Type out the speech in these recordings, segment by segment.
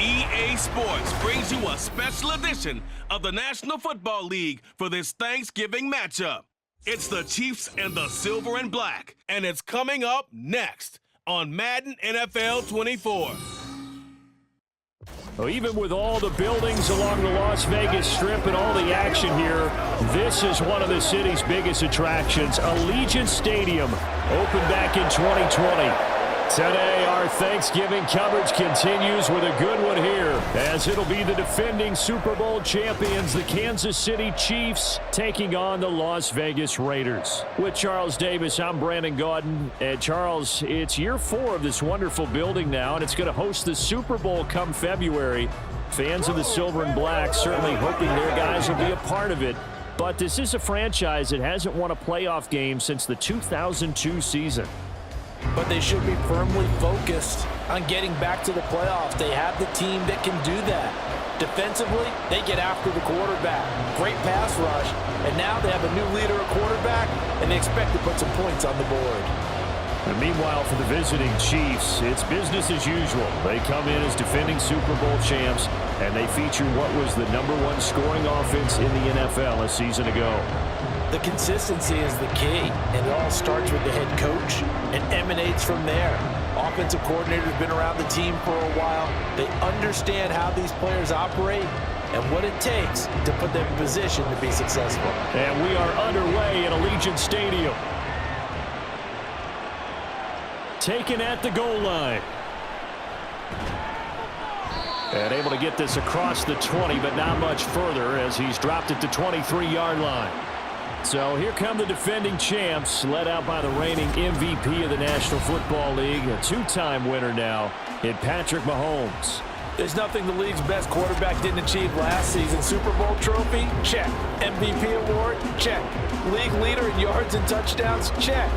EA Sports brings you a special edition of the National Football League for this Thanksgiving matchup. It's the Chiefs and the Silver and Black, and it's coming up next on Madden NFL 24. Well, even with all the buildings along the Las Vegas Strip and all the action here, this is one of the city's biggest attractions. Allegiant Stadium opened back in 2020. Today, our Thanksgiving coverage continues with a good one here, as it'll be the defending Super Bowl champions, the Kansas City Chiefs, taking on the Las Vegas Raiders. With Charles Davis, I'm Brandon Gaudin. And Charles, it's year 4 of this wonderful building now, and it's going to host the Super Bowl come February. Fans of the Silver and Black certainly hoping their guys will be a part of it. But this is a franchise that hasn't won a playoff game since the 2002 season. But they should be firmly focused on getting back to the playoffs. They have the team that can do that. Defensively, they get after the quarterback. Great pass rush, and now they have a new leader at quarterback, and they expect to put some points on the board. And meanwhile, for the visiting Chiefs, it's business as usual. They come in as defending Super Bowl champs, and they feature what was the #1 scoring offense in the NFL a season ago. The consistency is the key, and it all starts with the head coach and emanates from there. Offensive coordinator's been around the team for a while. They understand how these players operate and what it takes to put them in position to be successful. And we are underway at Allegiant Stadium. Taken at the goal line. And able to get this across the 20, but not much further as he's dropped at the 23-yard line. So here come the defending champs, led out by the reigning MVP of the National Football League, a 2-time winner now in Patrick Mahomes. There's nothing the league's best quarterback didn't achieve last season. Super Bowl trophy? Check. MVP award? Check. League leader in yards and touchdowns? Check.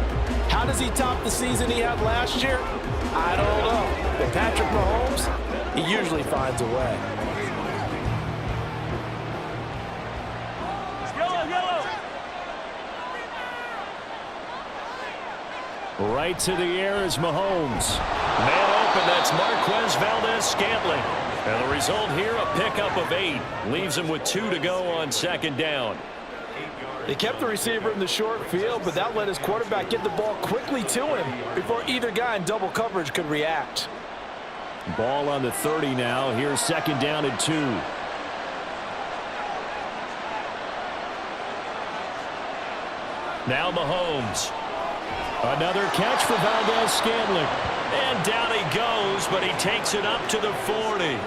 How does he top the season he had last year? I don't know. But Patrick Mahomes, he usually finds a way. Right to the air is Mahomes. Man open, that's Marquez Valdez-Scantling. And the result here, a pickup of 8. Leaves him with 2 to go on second down. They kept the receiver in the short field, but that let his quarterback get the ball quickly to him before either guy in double coverage could react. Ball on the 30 now. Here's second down and 2. Now Mahomes. Another catch for Valdez-Scantling. And down he goes, but he takes it up to the 40.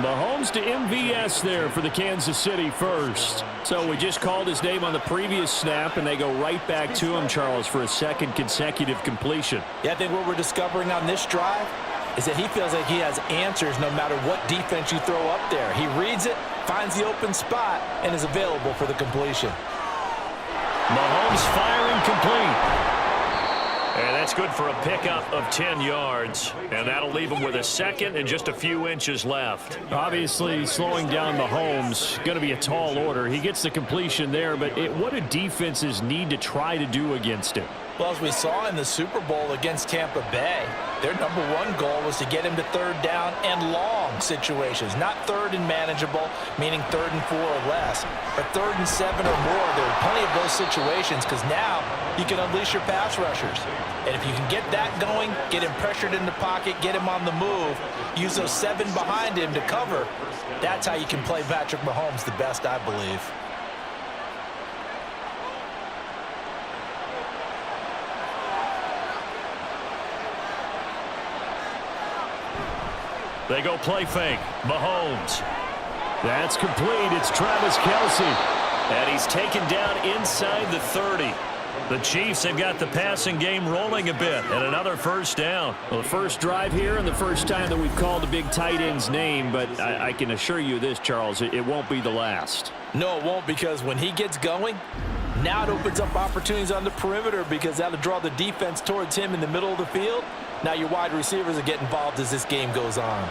Mahomes to MVS there for the Kansas City first. So we just called his name on the previous snap, and they go right back to him, Charles, for a second consecutive completion. Yeah, I think what we're discovering on this drive is that he feels like he has answers no matter what defense you throw up there. He reads it, finds the open spot, and is available for the completion. Mahomes firing complete. And that's good for a pickup of 10 yards. And that'll leave him with a second and just a few inches left. Obviously, slowing down Mahomes, going to be a tall order. He gets the completion there, but what do defenses need to try to do against him? Well, as we saw in the Super Bowl against Tampa Bay, their #1 goal was to get him to 3rd down and long situations. Not 3rd and manageable, meaning 3rd and 4 or less, but 3rd and 7 or more. There are plenty of those situations because now you can unleash your pass rushers. And if you can get that going, get him pressured in the pocket, get him on the move, use those 7 behind him to cover, that's how you can play Patrick Mahomes the best, I believe. They go play fake. Mahomes. That's complete. It's Travis Kelce. And he's taken down inside the 30. The Chiefs have got the passing game rolling a bit, and another first down. Well, the first drive here and the first time that we've called a big tight end's name, but I can assure you this, Charles, it won't be the last. No, it won't, because when he gets going, now it opens up opportunities on the perimeter because that'll draw the defense towards him in the middle of the field. Now your wide receivers will get involved as this game goes on.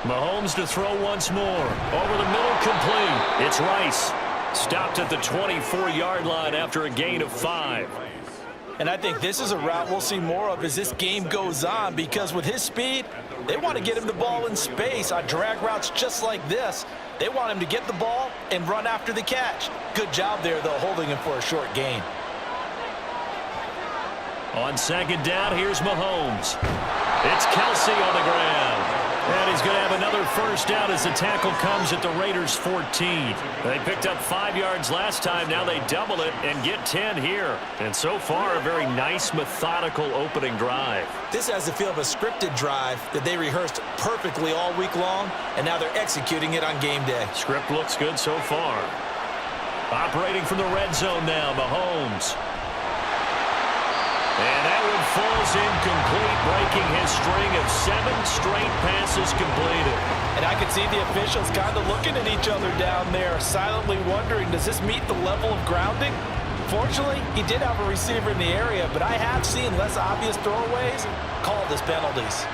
Mahomes to throw once more. Over the middle, complete. It's Rice. Stopped at the 24-yard line after a gain of 5. And I think this is a route we'll see more of as this game goes on, because with his speed, they want to get him the ball in space on drag routes just like this. They want him to get the ball and run after the catch. Good job there, though, holding him for a short gain. On second down, here's Mahomes. It's Kelsey on the ground. And he's going to have another first down as the tackle comes at the Raiders' 14. They picked up 5 yards last time. Now they double it and get 10 here. And so far, a very nice, methodical opening drive. This has the feel of a scripted drive that they rehearsed perfectly all week long, and now they're executing it on game day. Script looks good so far. Operating from the red zone now, Mahomes. And that one falls incomplete, breaking his string of 7 straight passes completed. And I could see the officials kind of looking at each other down there, silently wondering, does this meet the level of grounding? Fortunately, he did have a receiver in the area, but I have seen less obvious throwaways called as penalties.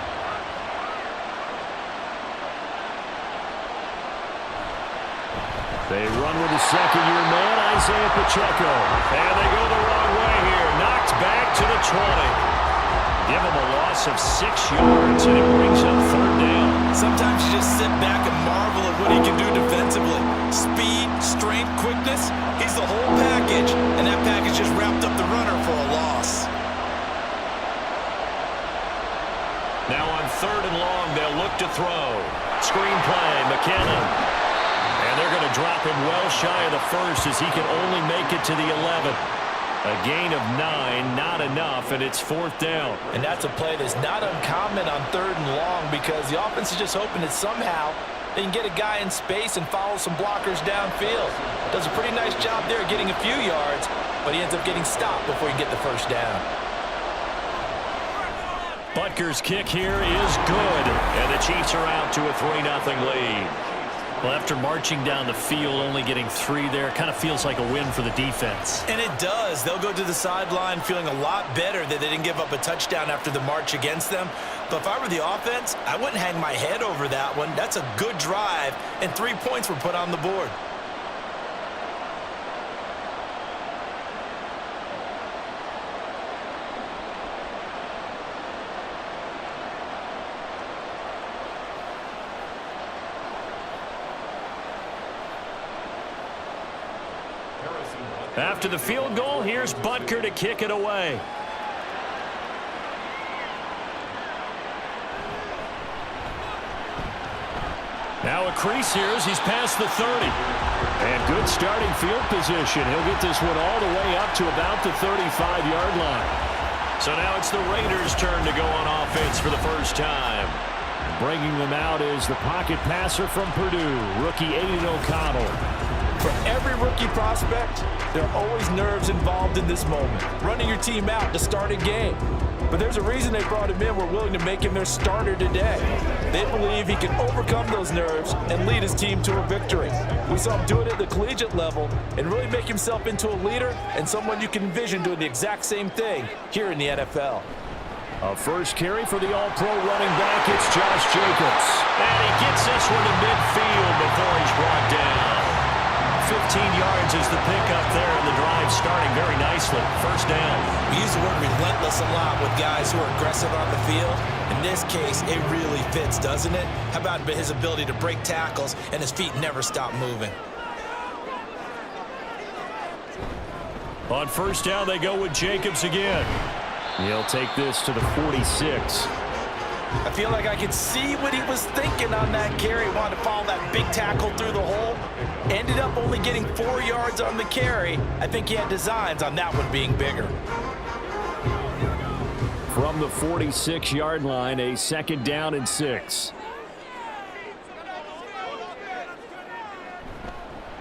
They run with the second-year man, Isaiah Pacheco. And they go the wrong way here. Knocked back to the 20. Give him a loss of 6 yards, and it brings up third down. Sometimes you just sit back and marvel at what he can do defensively. Speed, strength, quickness, he's the whole package. And that package just wrapped up the runner for a loss. Now on third and long, they'll look to throw. Screen play, McKinnon. And they're going to drop him well shy of the first as he can only make it to the 11. A gain of 9, not enough, and it's fourth down. And that's a play that's not uncommon on third and long, because the offense is just hoping that somehow they can get a guy in space and follow some blockers downfield. Does a pretty nice job there getting a few yards, but he ends up getting stopped before he can get the first down. Butker's kick here is good, and the Chiefs are out to a 3-0 lead. Well, after marching down the field, only getting 3 there, kind of feels like a win for the defense. And it does. They'll go to the sideline feeling a lot better that they didn't give up a touchdown after the march against them. But if I were the offense, I wouldn't hang my head over that one. That's a good drive, and 3 points were put on the board. After the field goal, here's Butker to kick it away. Now a crease here as he's past the 30. And good starting field position. He'll get this one all the way up to about the 35-yard line. So now it's the Raiders' turn to go on offense for the first time. Bringing them out is the pocket passer from Purdue, rookie Aiden O'Connell. For every rookie prospect, there are always nerves involved in this moment. Running your team out to start a game. But there's a reason they brought him in. We're willing to make him their starter today. They believe he can overcome those nerves and lead his team to a victory. We saw him do it at the collegiate level and really make himself into a leader and someone you can envision doing the exact same thing here in the NFL. A first carry for the all-pro running back. It's Josh Jacobs. And he gets this one to midfield before he's brought down. 15 yards is the pickup there, and the drive starting very nicely. First down. We use the word relentless a lot with guys who are aggressive on the field. In this case, it really fits, doesn't it? How about his ability to break tackles and his feet never stop moving? On first down, they go with Jacobs again. He'll take this to the 46. I feel like I could see what he was thinking on that carry. Wanted to follow that big tackle through the hole. Ended up only getting 4 yards on the carry. I think he had designs on that one being bigger. From the 46-yard line, a second down and 6.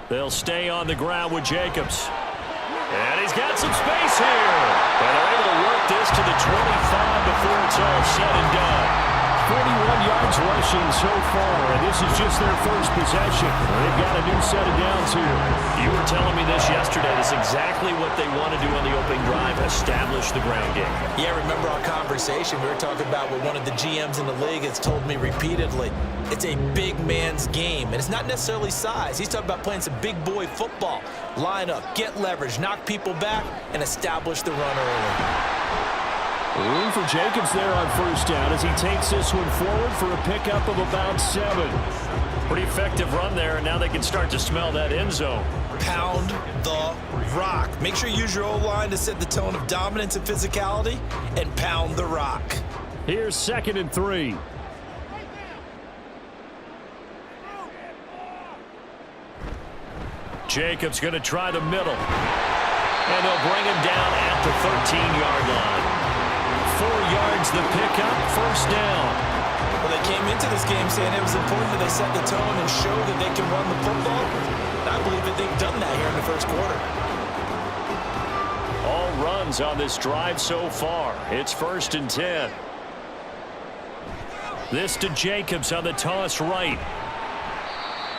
They'll stay on the ground with Jacobs. And he's got some space here. And they're able to work this to the 25 before it's all said and done. 41 yards rushing so far, and this is just their first possession. They've got a new set of downs here. You were telling me this yesterday. That's exactly what they want to do on the opening drive, establish the ground game. Yeah, remember our conversation? We were talking about what one of the GMs in the league has told me repeatedly. It's a big man's game, and it's not necessarily size. He's talking about playing some big boy football. Line up, get leverage, knock people back, and establish the run early. Room for Jacobs there on first down as he takes this one forward for a pickup of about 7. Pretty effective run there, and now they can start to smell that end zone. Pound the rock. Make sure you use your O-line to set the tone of dominance and physicality, and pound the rock. Here's 2nd and 3. Jacobs going to try the middle. And they'll bring him down at the 13-yard line. 4 yards the pickup, first down. Well, they came into this game saying it was important that they set the tone and show that they can run the football. I believe that they've done that here in the first quarter. All runs on this drive so far. It's 1st and 10. This to Jacobs on the toss right.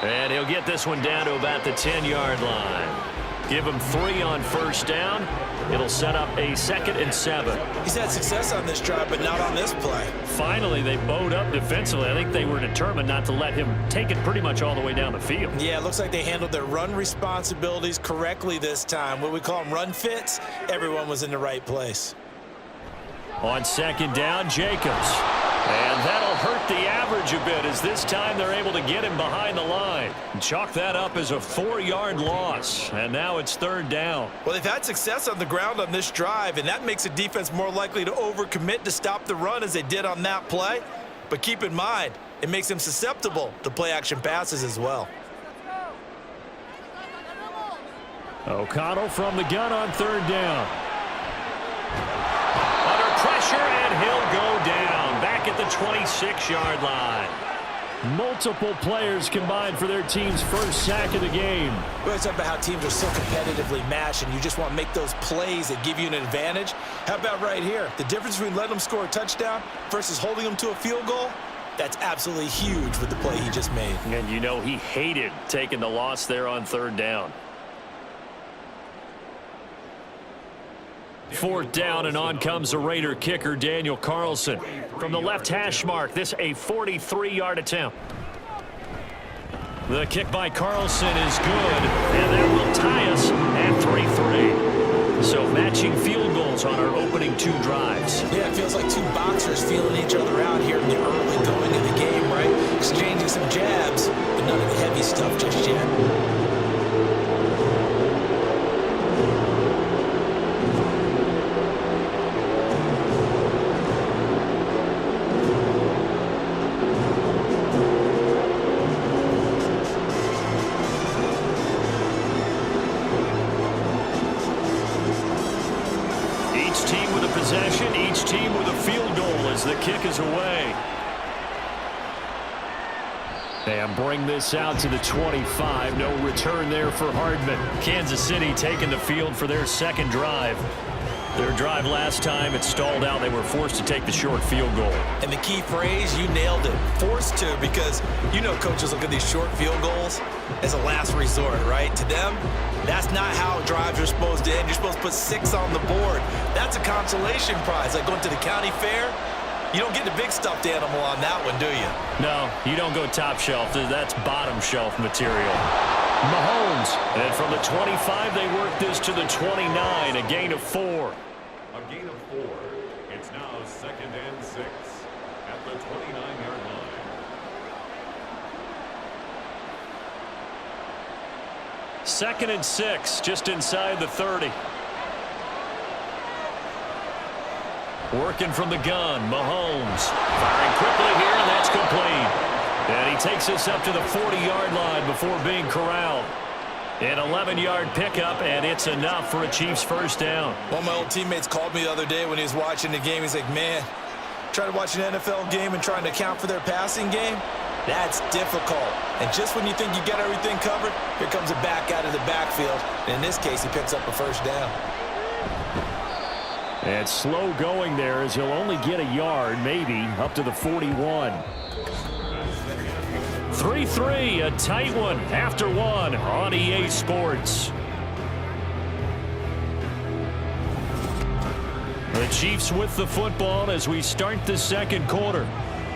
And he'll get this one down to about the 10-yard line. Give him 3 on first down. It'll set up a 2nd and 7. He's had success on this drive, but not on this play. Finally, they bowed up defensively. I think they were determined not to let him take it pretty much all the way down the field. Yeah, it looks like they handled their run responsibilities correctly this time. What we call them run fits, everyone was in the right place. On 2nd down, Jacobs. And that'll hurt the average a bit as this time they're able to get him behind the line. Chalk that up as a 4-yard loss. And now it's 3rd down. Well, they've had success on the ground on this drive, and that makes a defense more likely to overcommit to stop the run as they did on that play. But keep in mind, it makes them susceptible to play-action passes as well. O'Connell from the gun on 3rd down. Under pressure, and he'll go down. Back at the 26-yard line. Multiple players combined for their team's first sack of the game. We always talk about how teams are so competitively matched, and you just want to make those plays that give you an advantage. How about right here? The difference between letting them score a touchdown versus holding them to a field goal, that's absolutely huge with the play he just made. And you know he hated taking the loss there on 3rd down. 4th down, and on comes the Raider kicker, Daniel Carlson. From the left hash mark, this a 43-yard attempt. The kick by Carlson is good, and that will tie us at 3-3. So matching field goals on our opening 2 drives. Yeah, it feels like 2 boxers feeling each other out here in the early going of the game, right? Exchanging some jabs, but none of the heavy stuff just yet. Each team with a field goal as the kick is away. And bring this out to the 25. No return there for Hardman. Kansas City taking the field for their 2nd drive. Their drive last time, it stalled out. They were forced to take the short field goal. And the key phrase, you nailed it. Forced to, because you know coaches look at these short field goals as a last resort, right? To them, that's not how drives are supposed to end. You're supposed to put 6 on the board. That's a consolation prize. Like going to the county fair, you don't get the big stuffed animal on that one, do you? No, you don't go top shelf. That's bottom shelf material. Mahomes, and from the 25, they work this to the 29, a gain of 4. A gain of 4. It's now 2nd and 6 at the 29-yard line. Second and 6, just inside the 30. Working from the gun, Mahomes. Firing quickly here, and that's complete. And he takes us up to the 40-yard line before being corralled. An 11-yard pickup, and it's enough for a Chiefs first down. One of my old teammates called me the other day when he was watching the game. He's like, man, trying to watch an NFL game and trying to account for their passing game, that's difficult. And just when you think you get everything covered, here comes a back out of the backfield. And in this case, he picks up a first down. And slow going there as he'll only get a yard, maybe, up to the 41. 3-3, a tight one after one on EA Sports. The Chiefs with the football as we start the second quarter.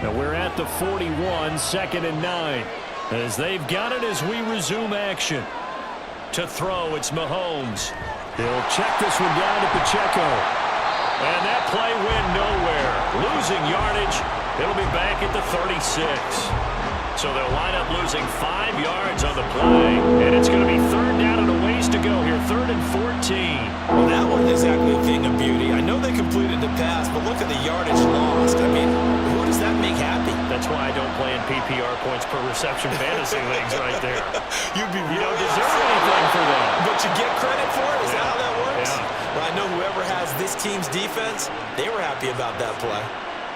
And we're at the 41, 2nd and 9. As they've got it as we resume action. To throw, it's Mahomes. He'll check this one down to Pacheco. And that play went nowhere. Losing yardage. It'll be back at the 36. So they'll wind up losing 5 yards on the play. And it's going to be 3rd down and a ways to go here. 3rd and 14. Well, that wasn't exactly a thing of beauty. I know they completed the pass, but look at the yardage lost. I mean, who does that make happy? That's why I don't play in PPR points per reception fantasy leagues right there. You don't deserve anything for that. But you get credit for it? Is that how that works? Yeah. Well, I know whoever has this team's defense, they were happy about that play.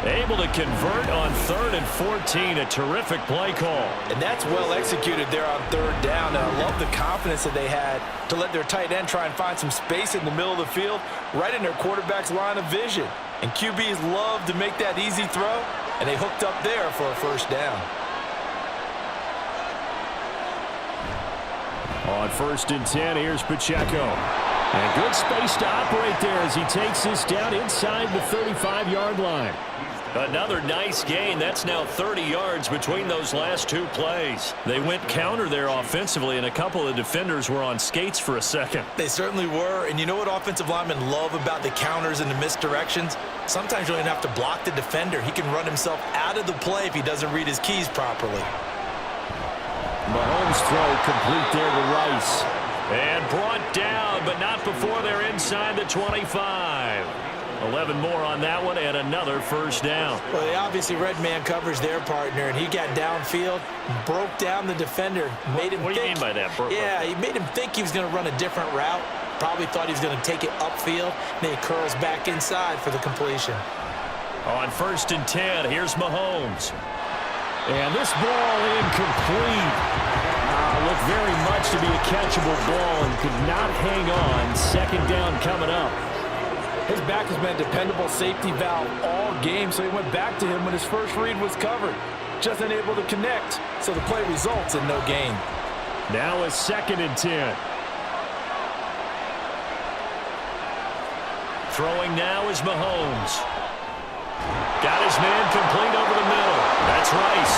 Able to convert on 3rd and 14, a terrific play call. And that's well executed there on 3rd down. And I love the confidence that they had to let their tight end try and find some space in the middle of the field, right in their quarterback's line of vision. And QBs love to make that easy throw, and they hooked up there for a 1st down. On 1st and 10, here's Pacheco. And good space to operate there as he takes this down inside the 35-yard line. Another nice gain. That's now 30 yards between those last 2 plays. They went counter there offensively, and a couple of defenders were on skates for a second. They certainly were. And you know what offensive linemen love about the counters and the misdirections? Sometimes you don't even have to block the defender. He can run himself out of the play if he doesn't read his keys properly. Mahomes' throw complete there to Rice. And brought down, but not before they're inside the 25. 11 more on that one, and another 1st down. Well, they obviously read man coverage their partner, and he got downfield, broke down the defender, made him What do you mean by that? Yeah, he made him think he was going to run a different route. Probably thought he was going to take it upfield. Then he curls back inside for the completion. On 1st and 10, here's Mahomes. And this ball incomplete. Looked very much to be a catchable ball and could not hang on. 2nd down coming up. His back has been a dependable safety valve all game, so he went back to him when his first read was covered. Just unable to connect, so the play results in no gain. Now a 2nd and 10. Throwing now is Mahomes. Got his man complete over the middle. That's Rice.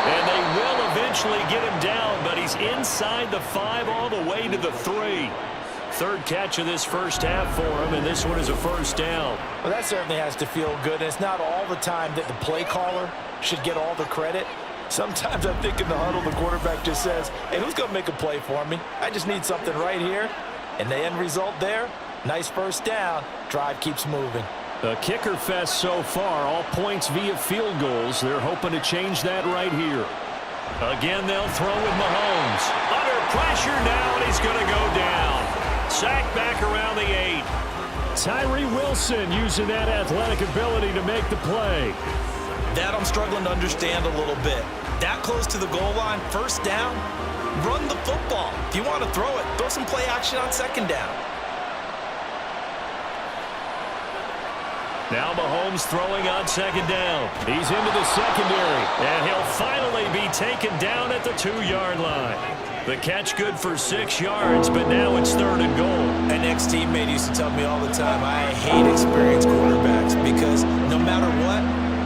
And they will eventually get him down, but he's inside the 5 all the way to the 3. 3rd catch of this 1st half for him, and this one is a 1st down. Well, that certainly has to feel good, and it's not all the time that the play caller should get all the credit. Sometimes I think in the huddle, the quarterback just says, hey, who's going to make a play for me? I just need something right here. And the end result there, nice 1st down. Drive keeps moving. A kicker fest so far, all points via field goals. They're hoping to change that right here. Again, they'll throw with Mahomes. Under pressure now, and he's going to go down. Sacked back around the 8. Tyree Wilson using that athletic ability to make the play. That I'm struggling to understand a little bit. That close to the goal line, 1st down, run the football. If you want to throw it, throw some play action on 2nd down. Now Mahomes throwing on 2nd down. He's into the secondary, and he'll finally be taken down at the 2-yard line. The catch good for 6 yards, but now it's 3rd and goal. An ex-teammate used to tell me all the time, I hate experienced quarterbacks because no matter what,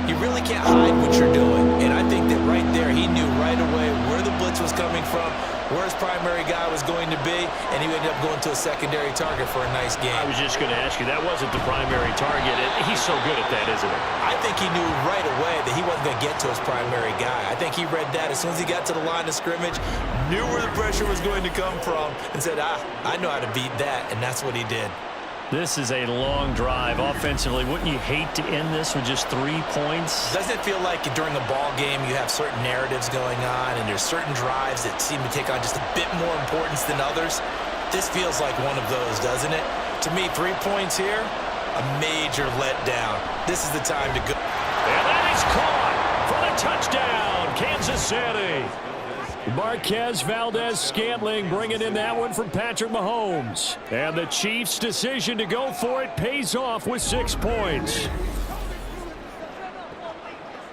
you really can't hide what you're doing. And I think that right there, he knew right away where the blitz was coming from, where his primary guy was going to be, and he ended up going to a secondary target for a nice game. I was just going to ask you, that wasn't the primary target. He's so good at that, isn't he? I think he knew right away that he wasn't going to get to his primary guy. I think he read that as soon as he got to the line of scrimmage, knew where the pressure was going to come from, and said, I know how to beat that, and that's what he did. This is a long drive offensively. Wouldn't you hate to end this with just 3 points? Doesn't it feel like during a ball game you have certain narratives going on and there's certain drives that seem to take on just a bit more importance than others? This feels like one of those, doesn't it? To me, 3 points here, a major letdown. This is the time to go. And that is caught for the touchdown, Kansas City. Marquez Valdez-Scantling bringing in that one from Patrick Mahomes. And the Chiefs' decision to go for it pays off with 6 points.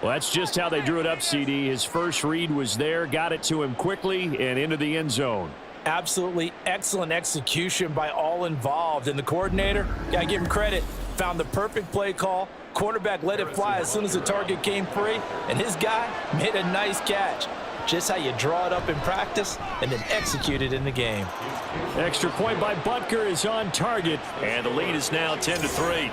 Well, that's just how they drew it up, CD. His first read was there, got it to him quickly, and into the end zone. Absolutely excellent execution by all involved. And the coordinator, got to give him credit, found the perfect play call. Quarterback let it fly as soon as the target came free, and his guy made a nice catch. Just how you draw it up in practice and then execute it in the game. Extra point by Butker is on target, and the lead is now 10-3.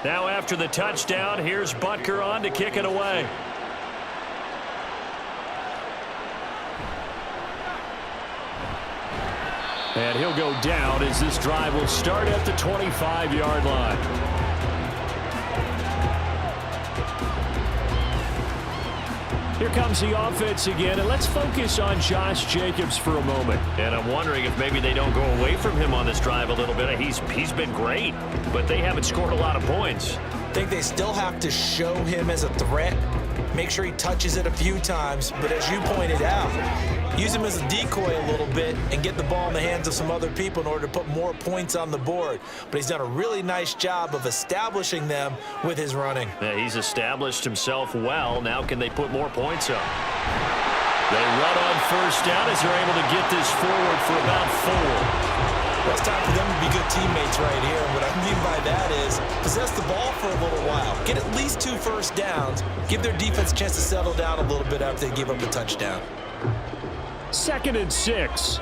Now after the touchdown, here's Butker on to kick it away. And he'll go down as this drive will start at the 25-yard line. Here comes the offense again, and let's focus on Josh Jacobs for a moment. And I'm wondering if maybe they don't go away from him on this drive a little bit. He's been great, but they haven't scored a lot of points. I think they still have to show him as a threat, make sure he touches it a few times, but as you pointed out, use him as a decoy a little bit and get the ball in the hands of some other people in order to put more points on the board. But he's done a really nice job of establishing them with his running. Yeah, he's established himself well. Now can they put more points up? They run on first down as they're able to get this forward for about 4. Well, it's time for them to be good teammates right here. And what I mean by that is possess the ball for a little while. Get at least 2 first downs. Give their defense a chance to settle down a little bit after they give up a touchdown. 2nd and 6.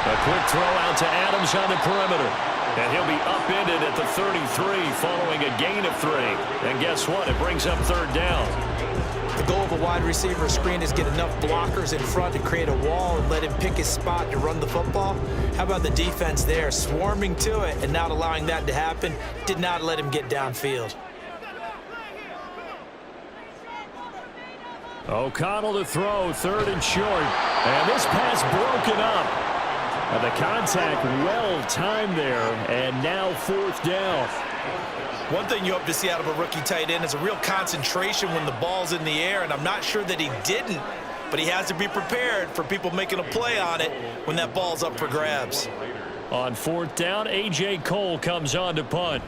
A quick throw out to Adams on the perimeter. And he'll be upended at the 33 following a gain of 3. And guess what? It brings up 3rd down. The goal of a wide receiver screen is get enough blockers in front to create a wall and let him pick his spot to run the football. How about the defense there, swarming to it and not allowing that to happen? Did not let him get downfield. O'Connell to throw, 3rd and short. And this pass broken up. And the contact well timed there, and now 4th down. One thing you hope to see out of a rookie tight end is a real concentration when the ball's in the air, and I'm not sure that he didn't, but he has to be prepared for people making a play on it when that ball's up for grabs. On 4th down, A.J. Cole comes on to punt.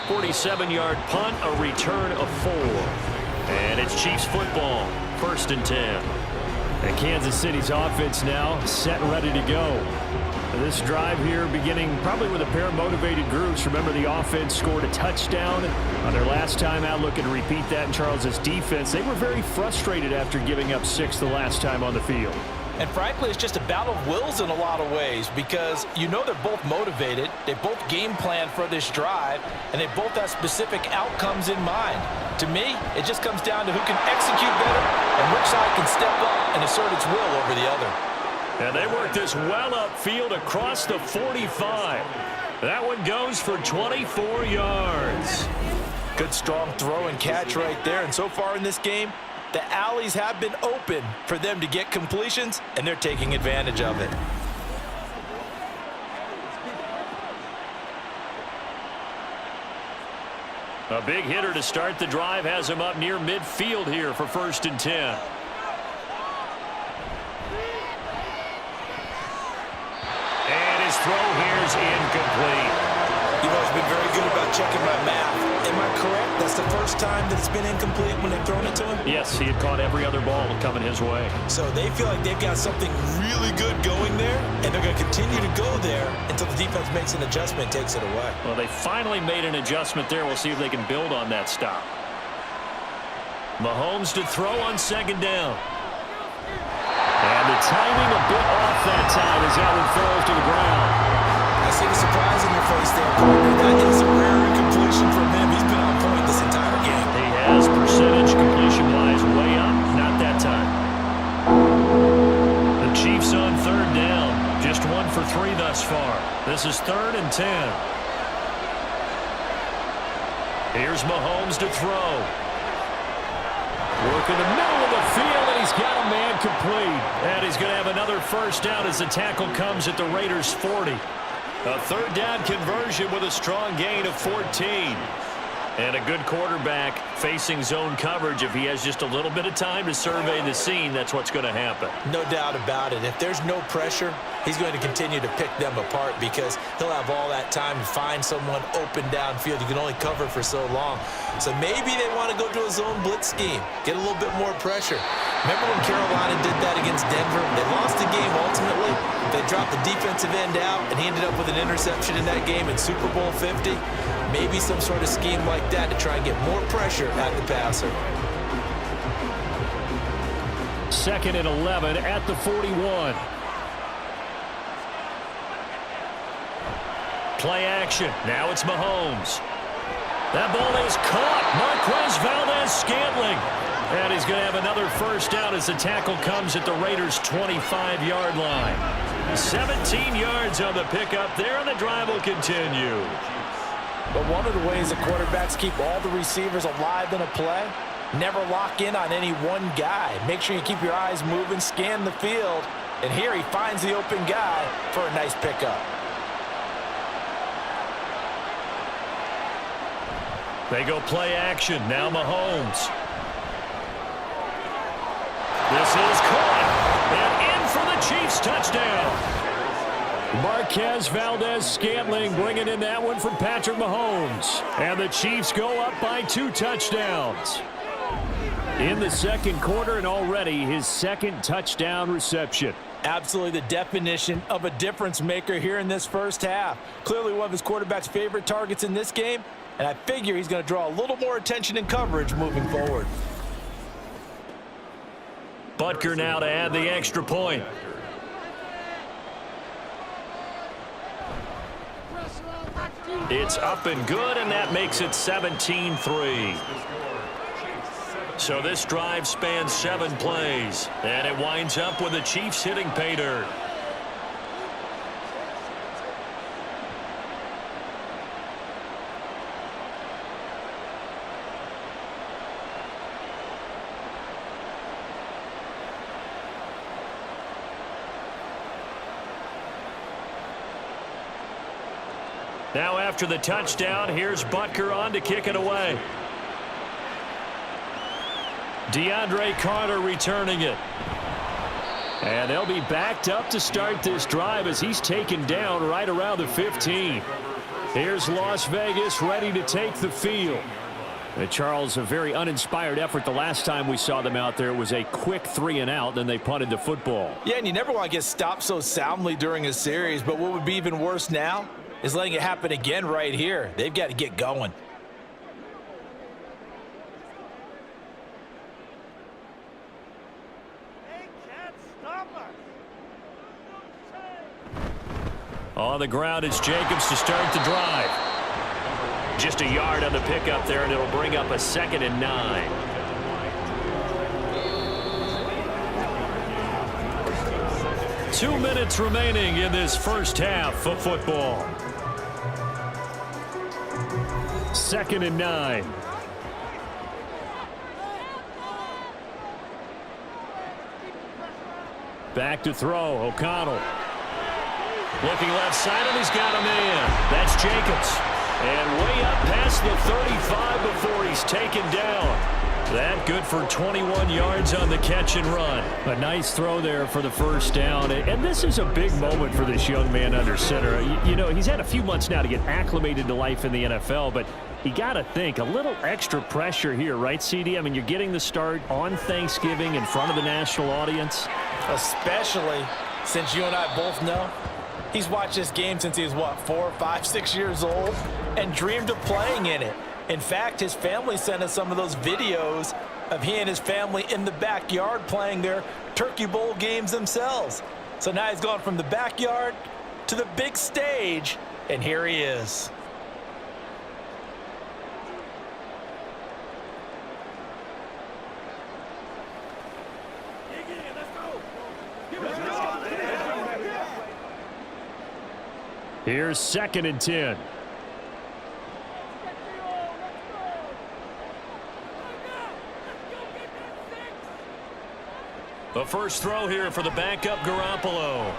.47-yard punt, a return of 4. And it's Chiefs football, 1st and 10. And Kansas City's offense now set and ready to go. This drive here beginning probably with a pair of motivated groups. Remember, the offense scored a touchdown on their last time out. Looking to repeat that in Charles's defense. They were very frustrated after giving up 6 the last time on the field. And frankly, it's just a battle of wills in a lot of ways because you know they're both motivated, they both game plan for this drive, and they both have specific outcomes in mind. To me, it just comes down to who can execute better and which side can step up and assert its will over the other. And they work this well upfield across the 45. That one goes for 24 yards. Good strong throw and catch right there, and so far in this game, the alleys have been open for them to get completions, and they're taking advantage of it. A big hitter to start the drive has him up near midfield here for 1st and 10. And his throw here is incomplete. You've always been very good about checking my math. Am I correct? That's the first time that it's been incomplete when they've thrown it to him? Yes, he had caught every other ball coming his way. So they feel like they've got something really good going there, and they're going to continue to go there until the defense makes an adjustment and takes it away. Well, they finally made an adjustment there. We'll see if they can build on that stop. Mahomes to throw on second down. And the timing a bit off that time as that one falls to the ground. I see the surprise in your face there, partner. That is a rare incompletion from him. He's been on point this entire game. He has percentage completion-wise way up. Not that time. The Chiefs on third down. Just 1 for 3 thus far. This is 3rd and 10. Here's Mahomes to throw. Work in the middle of the field, and he's got a man complete. And he's going to have another first down as the tackle comes at the Raiders' 40. A third down conversion with a strong gain of 14. And a good quarterback facing zone coverage. If he has just a little bit of time to survey the scene, that's what's going to happen. No doubt about it. If there's no pressure, he's going to continue to pick them apart because he'll have all that time to find someone open downfield. You can only cover for so long. So maybe they want to go to a zone blitz scheme, get a little bit more pressure. Remember when Carolina did that against Denver? They lost the game ultimately. They dropped the defensive end out, and he ended up with an interception in that game in Super Bowl 50. Maybe some sort of scheme like that to try and get more pressure at the passer. 2nd and 11 at the 41. Play action. Now it's Mahomes. That ball is caught. Marquez Valdes-Scantling. And he's going to have another first down as the tackle comes at the Raiders' 25-yard line. 17 yards on the pickup there, and the drive will continue. But one of the ways that quarterbacks keep all the receivers alive in a play, never lock in on any one guy. Make sure you keep your eyes moving, scan the field. And here he finds the open guy for a nice pickup. They go play action. Now Mahomes. This is caught. And in for the Chiefs touchdown. Marquez Valdes-Scantling bringing in that one from Patrick Mahomes. And the Chiefs go up by 2 touchdowns. In the second quarter, and already his 2nd touchdown reception. Absolutely the definition of a difference maker here in this first half. Clearly one of his quarterback's favorite targets in this game. And I figure he's going to draw a little more attention and coverage moving forward. Butker now to add the extra point. It's up and good, and that makes it 17-3. So this drive spans 7 plays, and it winds up with the Chiefs hitting pay dirt. Now after the touchdown, here's Butker on to kick it away. DeAndre Carter returning it. And they'll be backed up to start this drive as he's taken down right around the 15. Here's Las Vegas ready to take the field. And Charles, a very uninspired effort the last time we saw them out there. It was a quick 3 and out, then they punted the football. Yeah, and you never want to get stopped so soundly during a series, but what would be even worse now is letting it happen again right here. They've got to get going. On the ground, it's Jacobs to start the drive. Just a yard on the pickup there, and it'll bring up a 2nd and 9. Two minutes remaining in this first half of football. 2nd and 9. Back to throw. O'Connell. Looking left side, and he's got a man. That's Jacobs. And way up past the 35 before he's taken down. That good for 21 yards on the catch and run. A nice throw there for the first down. And this is a big moment for this young man under center. You know, he's had a few months now to get acclimated to life in the NFL, but you got to think a little extra pressure here, right, CD? I mean, you're getting the start on Thanksgiving in front of the national audience. Especially since you and I both know he's watched this game since he was, what, 4, 5, 6 years old, and dreamed of playing in it. In fact, his family sent us some of those videos of he and his family in the backyard playing their Turkey Bowl games themselves. So now he's gone from the backyard to the big stage, and here he is. Here's 2nd and 10. The first throw here for the backup Garoppolo.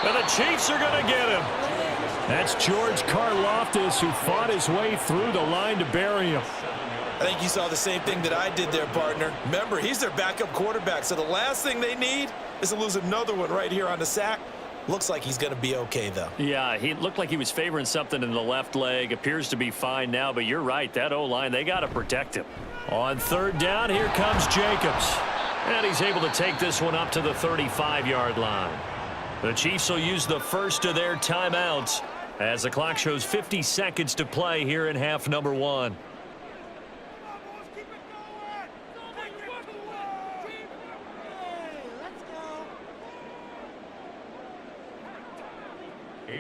And the Chiefs are going to get him. That's George Karlaftis, who fought his way through the line to bury him. I think you saw the same thing that I did there, partner. Remember, he's their backup quarterback, so the last thing they need is to lose another one right here on the sack. Looks like he's going to be okay, though. Yeah, he looked like he was favoring something in the left leg. Appears to be fine now, but you're right. That O-line, they got to protect him. On 3rd down, here comes Jacobs. And he's able to take this one up to the 35-yard line. The Chiefs will use the first of their timeouts as the clock shows 50 seconds to play here in half number 1.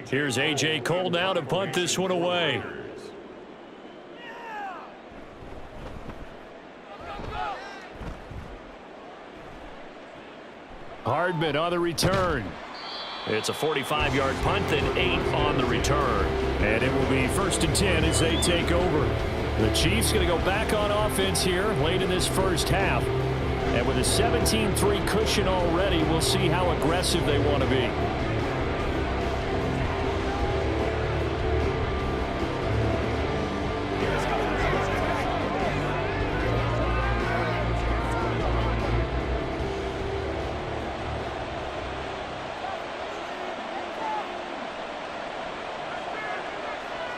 Here's A.J. Cole now to punt this one away. Hardman on the return. It's a 45-yard punt and 8 on the return. And it will be 1st and 10 as they take over. The Chiefs going to go back on offense here late in this first half. And with a 17-3 cushion already, we'll see how aggressive they want to be.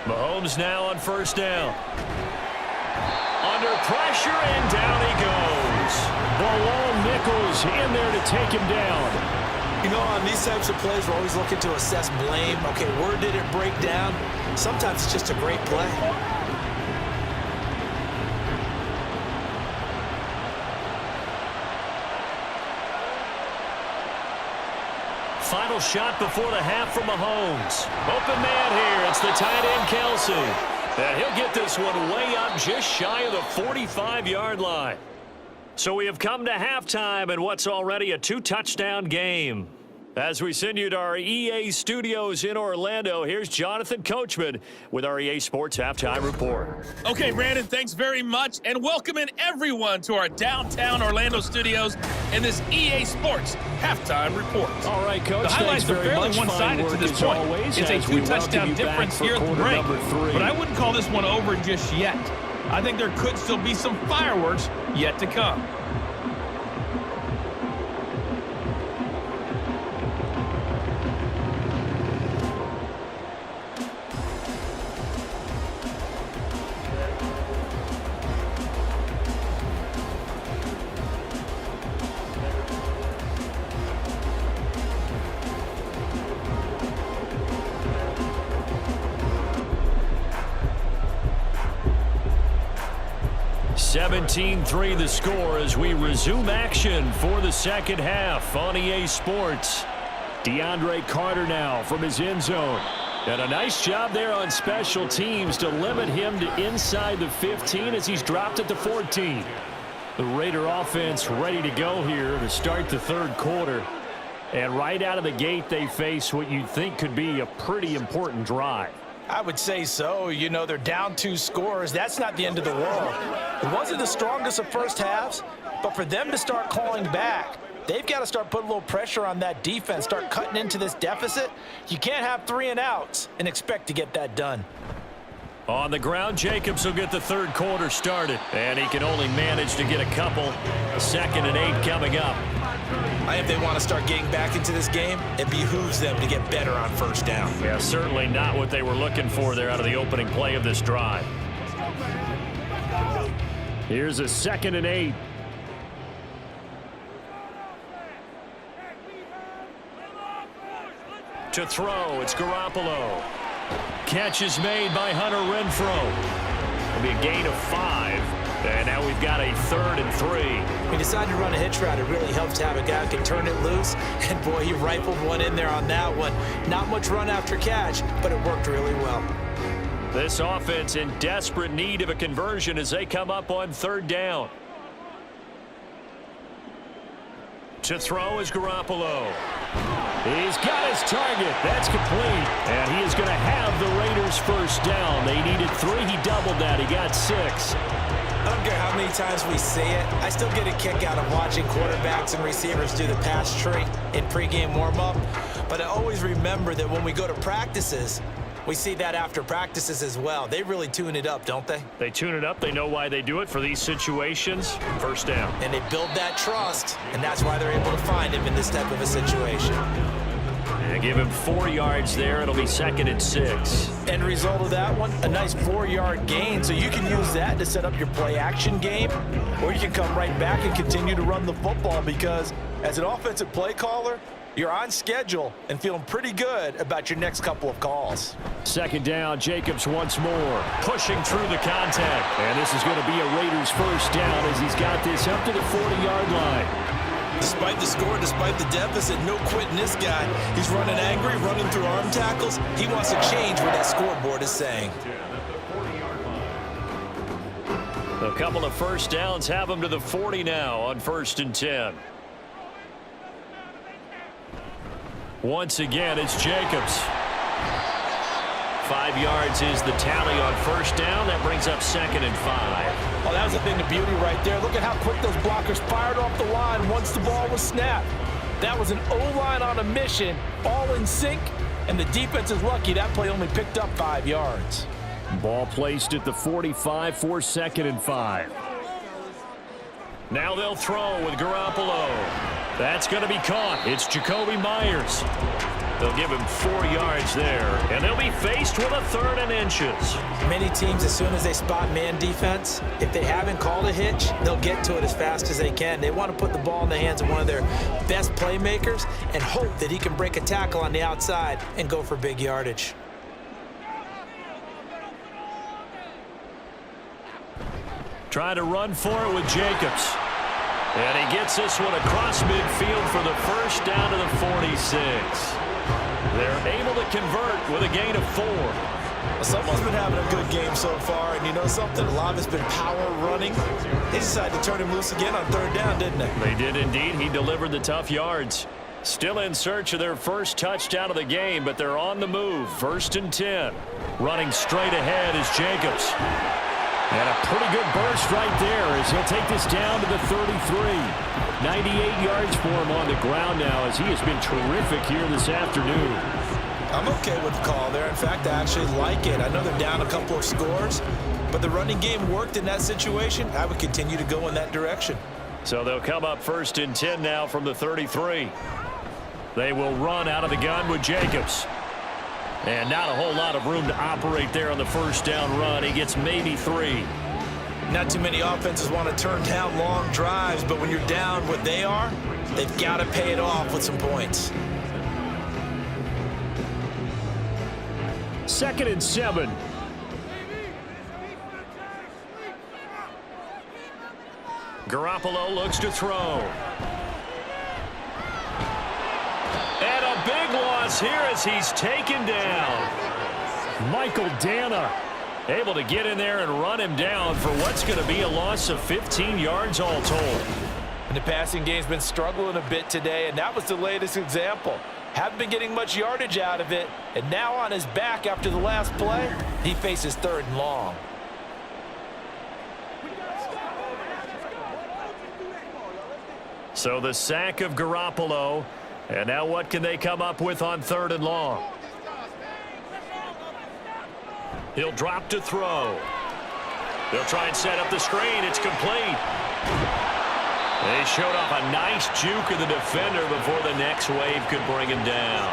Mahomes now on 1st down. Under pressure, and down he goes. Balone Nichols in there to take him down. You know, on these types of plays, we're always looking to assess blame. Okay, where did it break down? Sometimes it's just a great play. Final shot before the half from Mahomes. Open man here. It's the tight end, Kelsey. And he'll get this one way up just shy of the 45-yard line. So we have come to halftime in what's already a 2-touchdown game. As we send you to our EA studios in Orlando, here's Jonathan Coachman with our EA Sports Halftime Report. Okay, Brandon, thanks very much, and welcome in everyone to our downtown Orlando studios and this EA Sports Halftime Report. All right, Coach, the highlights are fairly one-sided to this point. Always, it's a 2-touchdown difference here at the break, but I wouldn't call this one over just yet. I think there could still be some fireworks yet to come. (17-3) the score as we resume action for the second half on EA Sports. DeAndre Carter now from his end zone. And a nice job there on special teams to limit him to inside the 15 as he's dropped at the 14. The Raider offense ready to go here to start the 3rd quarter. And right out of the gate, they face what you'd think could be a pretty important drive. I would say so. You know, they're down 2 scores. That's not the end of the world. It wasn't the strongest of first halves, but for them to start calling back, they've got to start putting a little pressure on that defense, start cutting into this deficit. You can't have 3 and outs and expect to get that done. On the ground, Jacobs will get the 3rd quarter started, and he can only manage to get a couple. 2nd and 8 coming up. If they want to start getting back into this game, it behooves them to get better on 1st down. Yeah, certainly not what they were looking for there out of the opening play of this drive. Here's a 2nd and 8. To throw, it's Garoppolo. Catch is made by Hunter Renfrow. It'll be a gain of 5. And now we've got a 3rd and 3. We decided to run a hitch route. It really helps to have a guy who can turn it loose. And, boy, he rifled one in there on that one. Not much run after catch, but it worked really well. This offense in desperate need of a conversion as they come up on 3rd down. To throw is Garoppolo. He's got his target. That's complete. And he is going to have the Raiders first down. They needed 3. He doubled that. He got 6. I don't care how many times we see it. I still get a kick out of watching quarterbacks and receivers do the pass tree in pregame warm-up. But I always remember that when we go to practices, we see that after practices as well. They really tune it up, don't they? They tune it up. They know why they do it for these situations. First down. And they build that trust, and that's why they're able to find him in this type of a situation. And give him 4 yards there. It'll be 2nd and 6. End result of that one, a nice 4-yard gain. So you can use that to set up your play-action game, or you can come right back and continue to run the football because as an offensive play caller, you're on schedule and feeling pretty good about your next couple of calls. 2nd down, Jacobs once more. Pushing through the contact. And this is going to be a Raiders first down as he's got this up to the 40-yard line. Despite the score, despite the deficit, no quitting this guy. He's running angry, running through arm tackles. He wants to change what that scoreboard is saying. A couple of first downs have him to the 40 now on 1st and 10. Once again, it's Jacobs. 5 yards is the tally on first down. That brings up 2nd and 5. Oh, that was a thing of beauty right there. Look at how quick those blockers fired off the line once the ball was snapped. That was an O-line on a mission, all in sync, and the defense is lucky that play only picked up 5 yards. Ball placed at the 45 for 2nd and 5. Now they'll throw with Garoppolo. That's going to be caught. It's Jacoby Myers. They'll give him 4 yards there, and they'll be faced with a 3rd and inches. Many teams, as soon as they spot man defense, if they haven't called a hitch, they'll get to it as fast as they can. They want to put the ball in the hands of one of their best playmakers and hope that he can break a tackle on the outside and go for big yardage. Trying to run for it with Jacobs. And he gets this one across midfield for the first down to the 46. They're able to convert with a gain of 4. Well, someone's been having a good game so far, and you know something? A lot of it's been power running. They decided to turn him loose again on 3rd down, didn't they? They did indeed. He delivered the tough yards. Still in search of their first touchdown of the game, but they're on the move. 1st and 10. Running straight ahead is Jacobs. And a pretty good burst right there as he'll take this down to the 33. 98 yards for him on the ground now as he has been terrific here this afternoon. I'm okay with the call there. In fact, I actually like it. I know they're down a couple of scores, but the running game worked in that situation. I would continue to go in that direction. So they'll come up 1st and 10 now from the 33. They will run out of the gun with Jacobs. And not a whole lot of room to operate there on the first down run. He gets maybe 3. Not too many offenses want to turn down long drives, but when you're down what they are, they've got to pay it off with some points. 2nd and 7. Garoppolo looks to throw. And a big loss here as he's taken down. Michael Dana able to get in there and run him down for what's going to be a loss of 15 yards all told. And the passing game's been struggling a bit today, and that was the latest example. Haven't been getting much yardage out of it, and now on his back after the last play, he faces 3rd and long. So the sack of Garoppolo, and now what can they come up with on 3rd and long? He'll drop to throw. They'll try and set up the screen. It's complete. They showed off a nice juke of the defender before the next wave could bring him down.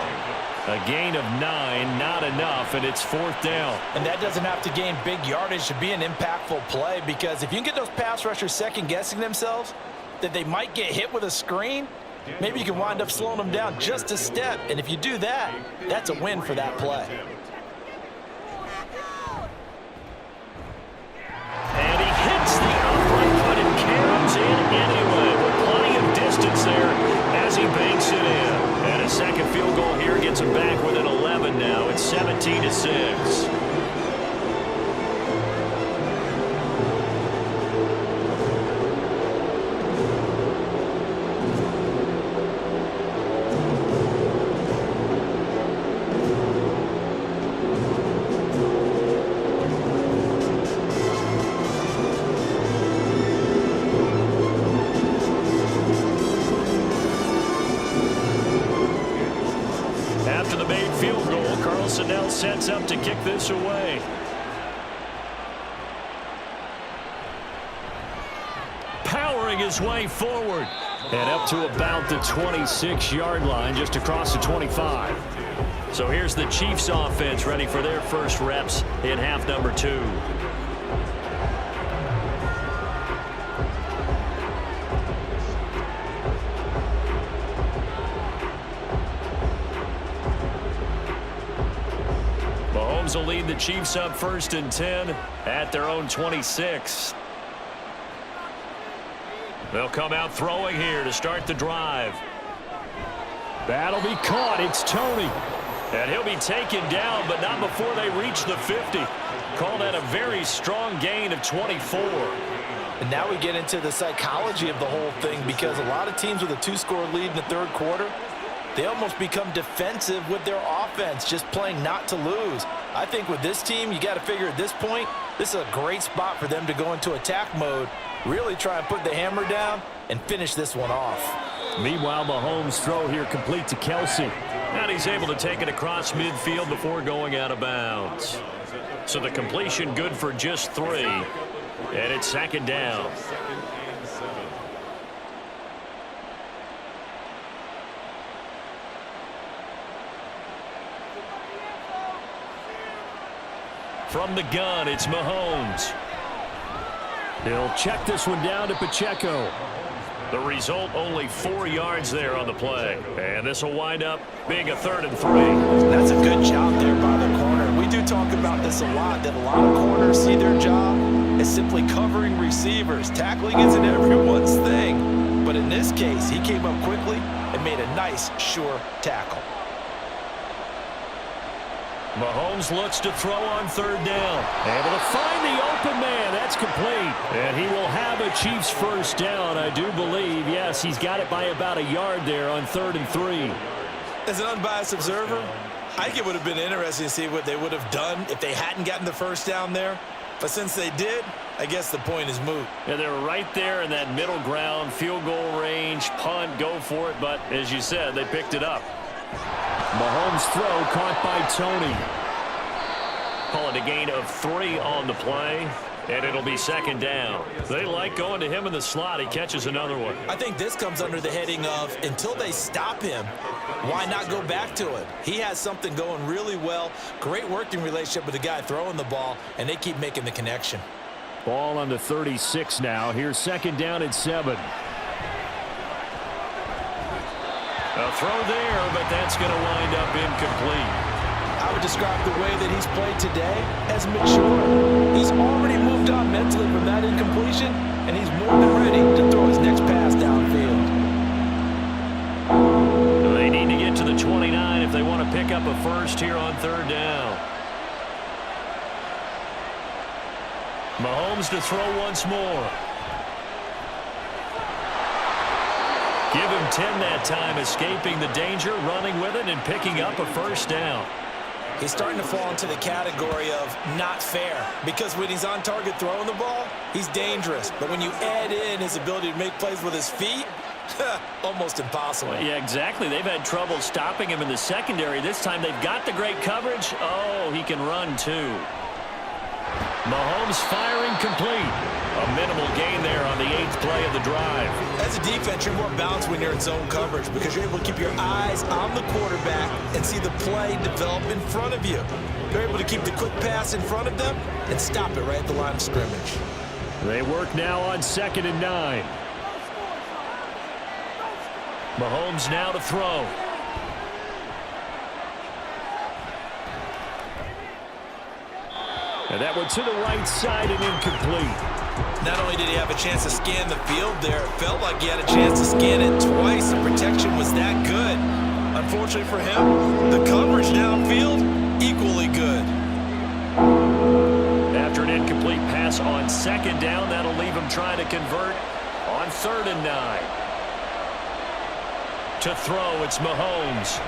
A gain of 9, not enough, and it's 4th down. And that doesn't have to gain big yardage to be an impactful play, because if you can get those pass rushers second-guessing themselves, that they might get hit with a screen, maybe you can wind up slowing them down just a step. And if you do that, that's a win for that play. And he hits the Personnel sets up to kick this away. Powering his way forward. And up to about the 26-yard line, just across the 25. So here's the Chiefs offense ready for their first reps in half number 2. Mahomes will lead the Chiefs up 1st and 10 at their own 26. They'll come out throwing here to start the drive. That'll be caught. It's Tony. And he'll be taken down, but not before they reach the 50. Call that a very strong gain of 24. And now we get into the psychology of the whole thing, because a lot of teams with a 2-score lead in the 3rd quarter, they almost become defensive with their offense, just playing not to lose. I think with this team, you got to figure at this point, this is a great spot for them to go into attack mode, really try and put the hammer down and finish this one off. Meanwhile, Mahomes' throw here complete to Kelsey. And he's able to take it across midfield before going out of bounds. So the completion good for just 3. And it's 2nd down. From the gun, it's Mahomes. He'll check this one down to Pacheco. The result, only 4 yards there on the play. And this will wind up being a 3rd and 3. That's a good job there by the corner. We do talk about this a lot, that a lot of corners see their job as simply covering receivers. Tackling isn't everyone's thing. But in this case, he came up quickly and made a nice, sure tackle. Mahomes looks to throw on 3rd down. Able to find the open man. That's complete. And he will have a Chiefs first down, I do believe. Yes, he's got it by about a yard there on 3rd and 3. As an unbiased observer, I think it would have been interesting to see what they would have done if they hadn't gotten the first down there. But since they did, I guess the point is moot. Yeah, they were right there in that middle ground, field goal range, punt, go for it. But as you said, they picked it up. Mahomes' throw caught by Tony. Call it a gain of 3 on the play, and it'll be 2nd down. They like going to him in the slot. He catches another one. I think this comes under the heading of, until they stop him, why not go back to it? He has something going really well. Great working relationship with the guy throwing the ball, and they keep making the connection. Ball on the 36 now. Here's 2nd down and 7. A throw there, but that's going to wind up incomplete. I would describe the way that he's played today as mature. He's already moved on mentally from that incompletion, and he's more than ready to throw his next pass downfield. They need to get to the 29 if they want to pick up a first here on 3rd down. Mahomes to throw once more. Give him 10 that time, escaping the danger, running with it, and picking up a first down. He's starting to fall into the category of not fair, because when he's on target throwing the ball, he's dangerous. But when you add in his ability to make plays with his feet, almost impossible. Yeah, exactly. They've had trouble stopping him in the secondary. This time they've got the great coverage. Oh, he can run too. Mahomes firing complete. A minimal gain there on the 8th play of the drive. As a defense, you're more balanced when you're in zone coverage because you're able to keep your eyes on the quarterback and see the play develop in front of you. You're able to keep the quick pass in front of them and stop it right at the line of scrimmage. They work now on 2nd and 9. Mahomes now to throw. And that one to the right side and incomplete. Not only did he have a chance to scan the field there, it felt like he had a chance to scan it twice. The protection was that good. Unfortunately for him, the coverage downfield, equally good. After an incomplete pass on 2nd down, that'll leave him trying to convert on 3rd and 9. To throw, it's Mahomes.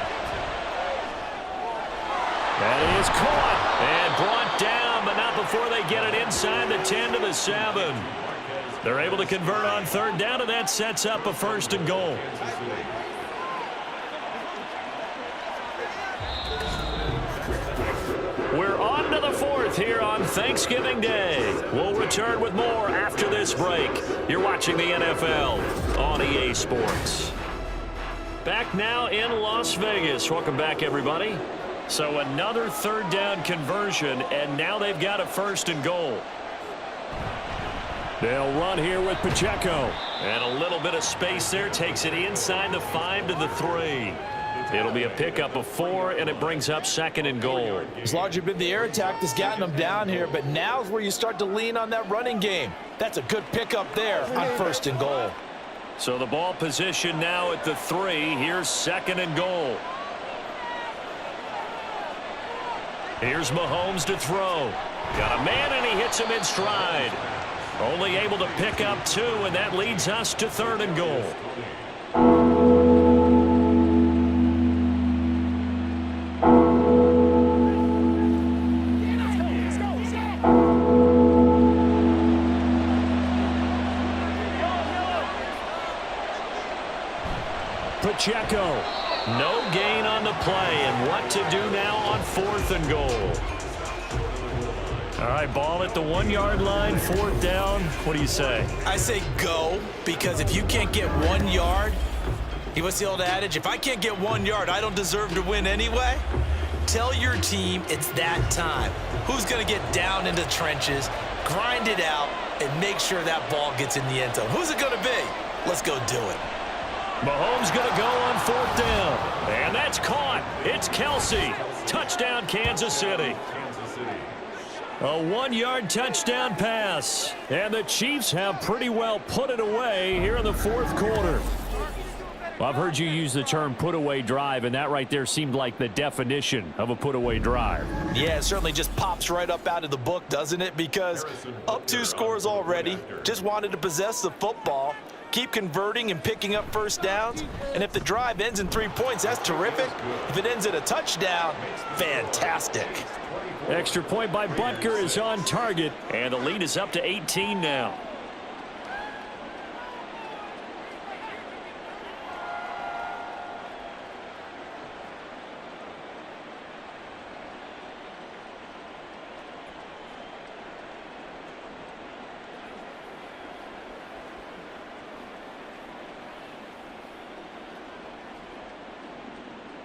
That is caught and brought down, but not before they get it inside the 10 to the 7. They're able to convert on 3rd down, and that sets up a 1st and goal. 4th here on Thanksgiving Day. We'll return with more after this break. You're watching the NFL on EA Sports. Back now in Las Vegas. Welcome back, everybody. So another 3rd down conversion, and now they've got a 1st and goal. They'll run here with Pacheco. And a little bit of space there. Takes it inside the 5 to the 3. It'll be a pickup of 4, and it brings up 2nd and goal. As large as been the air attack that's gotten them down here, but now's where you start to lean on that running game. That's a good pickup there on 1st and goal. So the ball position now at the 3. Here's 2nd and goal. Here's Mahomes to throw. Got a man, and he hits him in stride. Only able to pick up 2, and that leads us to 3rd and goal. Pacheco. No gain on the play, and what to do now on 4th and goal. All right, ball at the 1-yard line, 4th down. What do you say? I say go, because if you can't get 1 yard, what's the old adage? If I can't get 1 yard, I don't deserve to win anyway. Tell your team it's that time. Who's going to get down into the trenches, grind it out, and make sure that ball gets in the end zone? Who's it going to be? Let's go do it. Mahomes going to go on 4th down. And that's caught. It's Kelsey. Touchdown, Kansas City. A 1-yard touchdown pass. And the Chiefs have pretty well put it away here in the 4th quarter. Well, I've heard you use the term put-away drive, and that right there seemed like the definition of a put-away drive. Yeah, it certainly just pops right up out of the book, doesn't it? Because up 2 scores already, just wanted to possess the football, keep converting and picking up 1st downs. And if the drive ends in 3 points, that's terrific. If it ends in a touchdown, fantastic. Extra point by Butker is on target, and the lead is up to 18 now.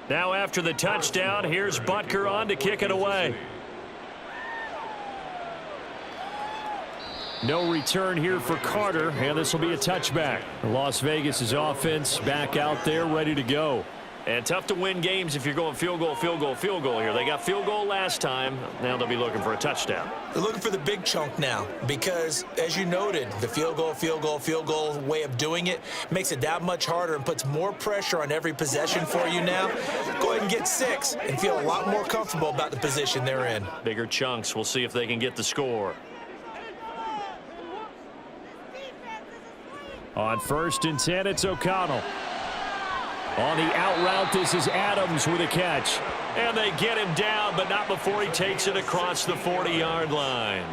Now after the touchdown, here's Butker on to kick it away. No return here for Carter, and this will be a touchback. Las Vegas' offense back out there ready to go. And tough to win games if you're going field goal, field goal, field goal here. They got field goal last time. Now they'll be looking for a touchdown. They're looking for the big chunk now because, as you noted, the field goal way of doing it makes it that much harder and puts more pressure on every possession for you now. Go ahead and get 6 and feel a lot more comfortable about the position they're in. Bigger chunks. We'll see if they can get the score. On 1st and 10, it's O'Connell. On the out route, this is Adams with a catch. And they get him down, but not before he takes it across the 40-yard line.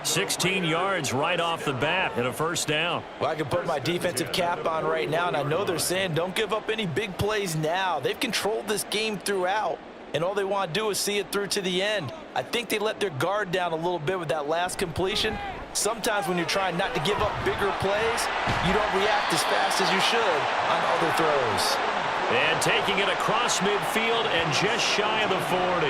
16 yards right off the bat and a 1st down. Well, I can put my defensive cap on right now, and I know they're saying don't give up any big plays now. They've controlled this game throughout, and all they want to do is see it through to the end. I think they let their guard down a little bit with that last completion. Sometimes when you're trying not to give up bigger plays, you don't react as fast as you should on other throws. And taking it across midfield and just shy of the 40.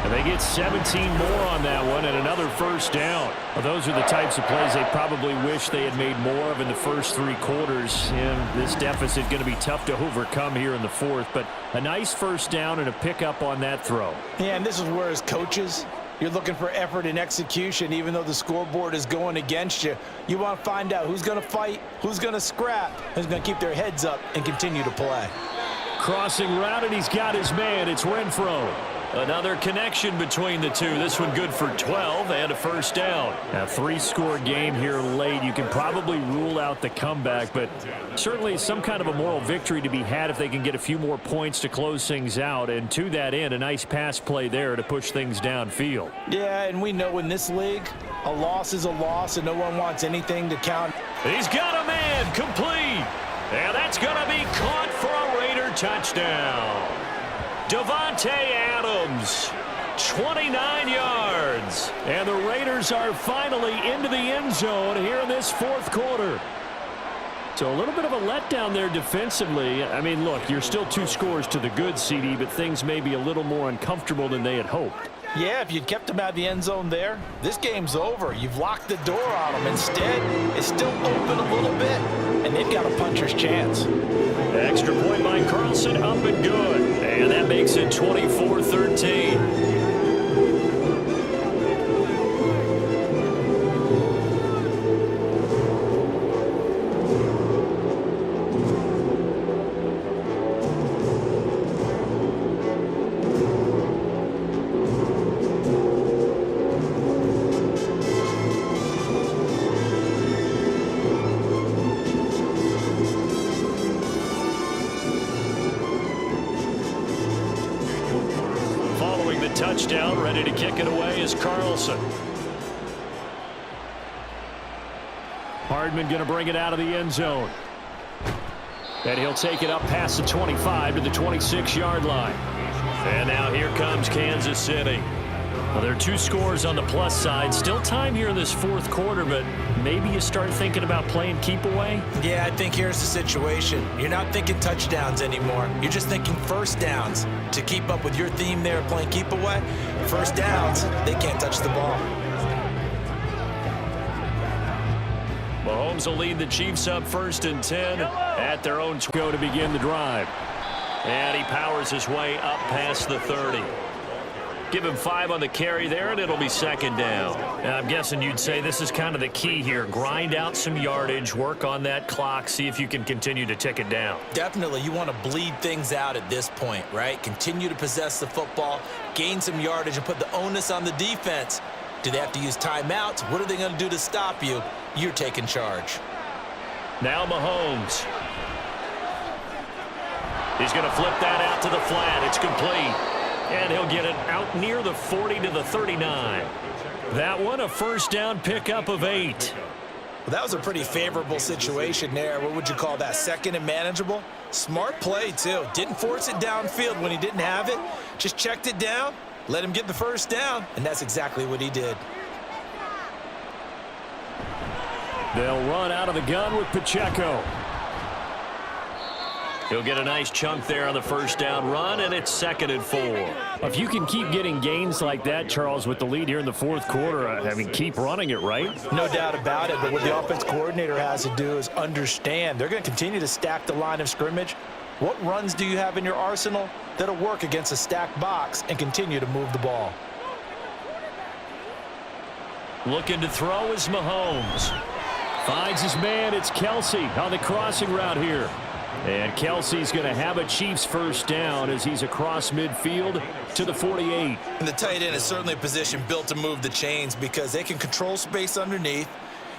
And they get 17 more on that one and another 1st down. Well, those are the types of plays they probably wish they had made more of in the first 3 quarters. And this deficit going to be tough to overcome here in the 4th. But a nice 1st down and a pickup on that throw. Yeah, and this is where as coaches, you're looking for effort and execution, even though the scoreboard is going against you. You want to find out who's going to fight, who's going to scrap, who's going to keep their heads up and continue to play. Crossing route, and he's got his man. It's Renfro. Another connection between the two. This one good for 12 and a 1st down. A 3-score game here late. You can probably rule out the comeback, but certainly some kind of a moral victory to be had if they can get a few more points to close things out. And to that end, a nice pass play there to push things downfield. Yeah, and we know in this league, a loss is a loss, and no one wants anything to count. He's got a man complete. And that's going to be caught for a Raider touchdown. Davante Adams 29 yards. And the Raiders are finally into the end zone here in this fourth quarter. So a little bit of a letdown there defensively. I mean, look, you're still 2 scores to the good, CD, but things may be a little more uncomfortable than they had hoped. Yeah, if you'd kept them out of the end zone there, this game's over. You've locked the door on them. Instead, it's still open a little bit, and they've got a puncher's chance. Extra point by Carlson, up and good. And that makes it 24-13. Touchdown, ready to kick it away is Carlson. Hardman going to bring it out of the end zone. And he'll take it up past the 25 to the 26-yard line. And now here comes Kansas City. Well, there are 2 scores on the plus side. Still time here in this fourth quarter, but maybe you start thinking about playing keep away? Yeah, I think here's the situation. You're not thinking touchdowns anymore. You're just thinking first downs. To keep up with your theme there of playing keep away, first downs, they can't touch the ball. Mahomes will lead the Chiefs up 1st and 10 at their own go to begin the drive. And he powers his way up past the 30. Give him 5 on the carry there, and it'll be 2nd down. And I'm guessing you'd say this is kind of the key here. Grind out some yardage, work on that clock, see if you can continue to tick it down. Definitely. You want to bleed things out at this point, right? Continue to possess the football, gain some yardage, and put the onus on the defense. Do they have to use timeouts? What are they going to do to stop you? You're taking charge. Now Mahomes. He's going to flip that out to the flat. It's complete. And he'll get it out near the 40 to the 39. That one, a first down pickup of 8. Well, that was a pretty favorable situation there. What would you call that? 2nd and manageable? Smart play, too. Didn't force it downfield when he didn't have it. Just checked it down, let him get the first down, and that's exactly what he did. They'll run out of the gun with Pacheco. He'll get a nice chunk there on the first down run, and it's 2nd and 4. If you can keep getting gains like that, Charles, with the lead here in the fourth quarter, I mean, keep running it, right? No doubt about it, but what the offense coordinator has to do is understand. They're going to continue to stack the line of scrimmage. What runs do you have in your arsenal that'll work against a stacked box and continue to move the ball? Looking to throw is Mahomes. Finds his man. It's Kelsey on the crossing route here. And Kelsey's going to have a Chiefs first down as he's across midfield to the 48. And the tight end is certainly a position built to move the chains because they can control space underneath.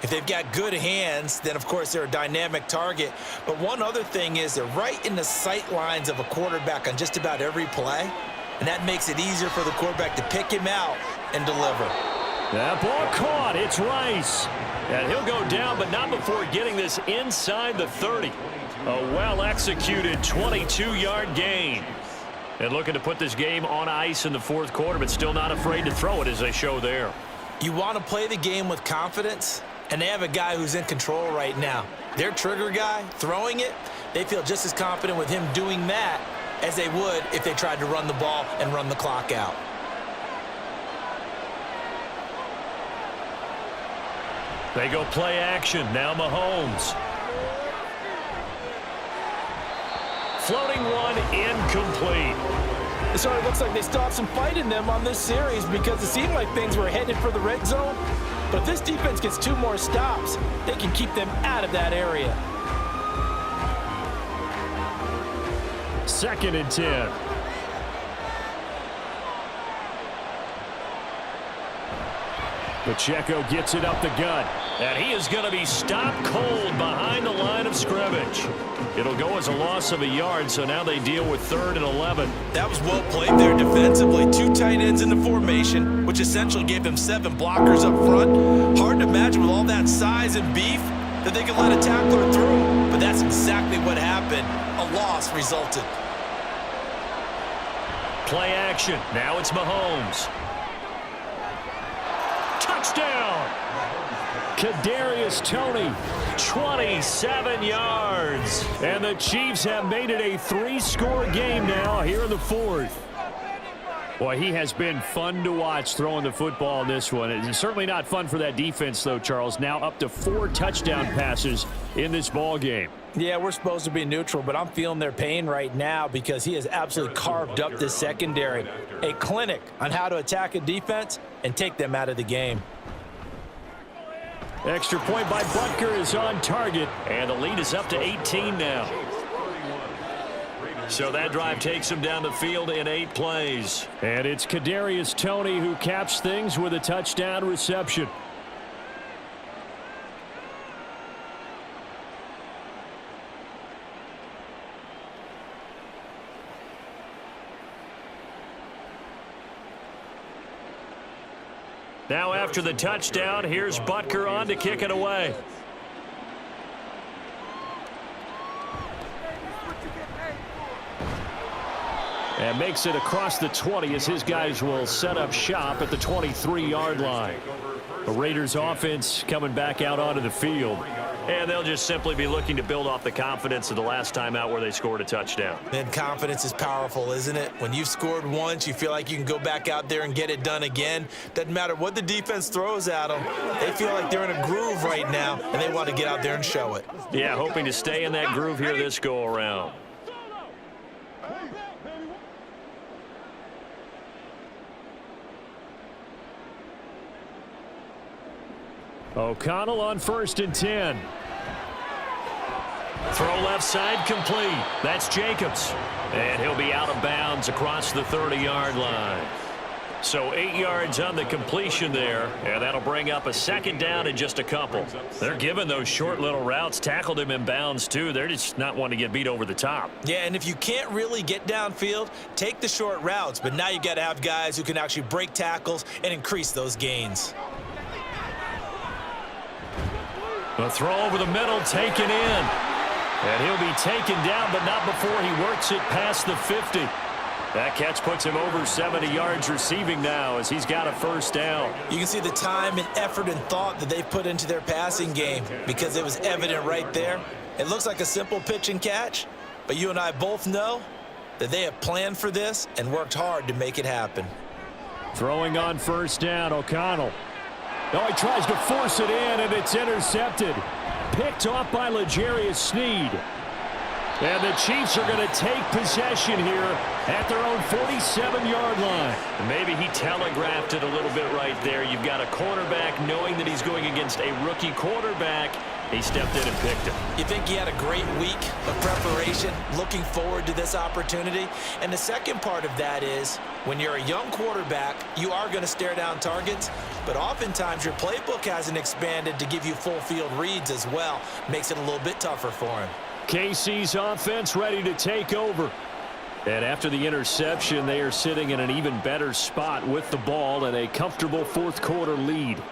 If they've got good hands, then, of course, they're a dynamic target. But one other thing is they're right in the sight lines of a quarterback on just about every play. And that makes it easier for the quarterback to pick him out and deliver. That ball caught. It's Rice. And he'll go down, but not before getting this inside the 30. A well-executed 22-yard gain. And looking to put this game on ice in the fourth quarter, but still not afraid to throw it as they show there. You want to play the game with confidence, and they have a guy who's in control right now. Their trigger guy, throwing it, they feel just as confident with him doing that as they would if they tried to run the ball and run the clock out. They go play action. Now Mahomes. Floating one, incomplete. So it looks like they still have some fight in them on this series because it seemed like things were headed for the red zone. But if this defense gets 2 more stops, they can keep them out of that area. 2nd and 10. Pacheco gets it up the gut. And he is going to be stopped cold behind the line of scrimmage. It'll go as a loss of a yard, so now they deal with 3rd and 11. That was well played there defensively. 2 tight ends in the formation, which essentially gave them 7 blockers up front. Hard to imagine with all that size and beef that they could let a tackler through. But that's exactly what happened. A loss resulted. play action. Now it's Mahomes. Touchdown! Kadarius Toney, 27 yards. and the Chiefs have made it a 3-score game now here in the fourth. Boy, he has been fun to watch throwing the football in this one. It's certainly not fun for that defense, though, Charles. Now up to 4 touchdown passes in this ball game. Yeah, we're supposed to be neutral, but I'm feeling their pain right now because he has absolutely carved up this secondary. A clinic on how to attack a defense and take them out of the game. Extra point by Butker is on target. And the lead is up to 18 now. So that drive takes him down the field in 8 plays. And it's Kadarius Toney who caps things with a touchdown reception. Now after the touchdown, here's Butker on to kick it away. And makes it across the 20 as his guys will set up shop at the 23-yard line. The Raiders offense coming back out onto the field. And they'll just simply be looking to build off the confidence of the last time out where they scored a touchdown. And confidence is powerful, isn't it? When you've scored once, you feel like you can go back out there and get it done again. Doesn't matter what the defense throws at them. They feel like they're in a groove right now, and they want to get out there and show it. Yeah, hoping to stay in that groove here this go-around. O'Connell on 1st and 10. Throw left side complete. That's Jacobs. And he'll be out of bounds across the 30-yard line. So 8 yards on the completion there, and that'll bring up a 2nd down in just a couple. They're giving those short little routes, tackled him in bounds too. They're just not wanting to get beat over the top. Yeah, and if you can't really get downfield, take the short routes. But now you got to have guys who can actually break tackles and increase those gains. A throw over the middle, taken in. And he'll be taken down, but not before he works it past the 50. That catch puts him over 70 yards receiving now as he's got a 1st down. You can see the time and effort and thought that they've put into their passing game because it was evident right there. It looks like a simple pitch and catch, but you and I both know that they have planned for this and worked hard to make it happen. Throwing on 1st down, O'Connell. No, he tries to force it in, and it's intercepted. Picked off by L'Jarius Sneed. And the Chiefs are going to take possession here at their own 47-yard line. Maybe he telegraphed it a little bit right there. You've got a cornerback knowing that he's going against a rookie quarterback. He stepped in and picked him. You think he had a great week of preparation, looking forward to this opportunity? And the second part of that is, when you're a young quarterback, you are going to stare down targets, but oftentimes your playbook hasn't expanded to give you full field reads as well. Makes it a little bit tougher for him. KC's offense ready to take over. And after the interception, they are sitting in an even better spot with the ball and a comfortable 4th quarter lead.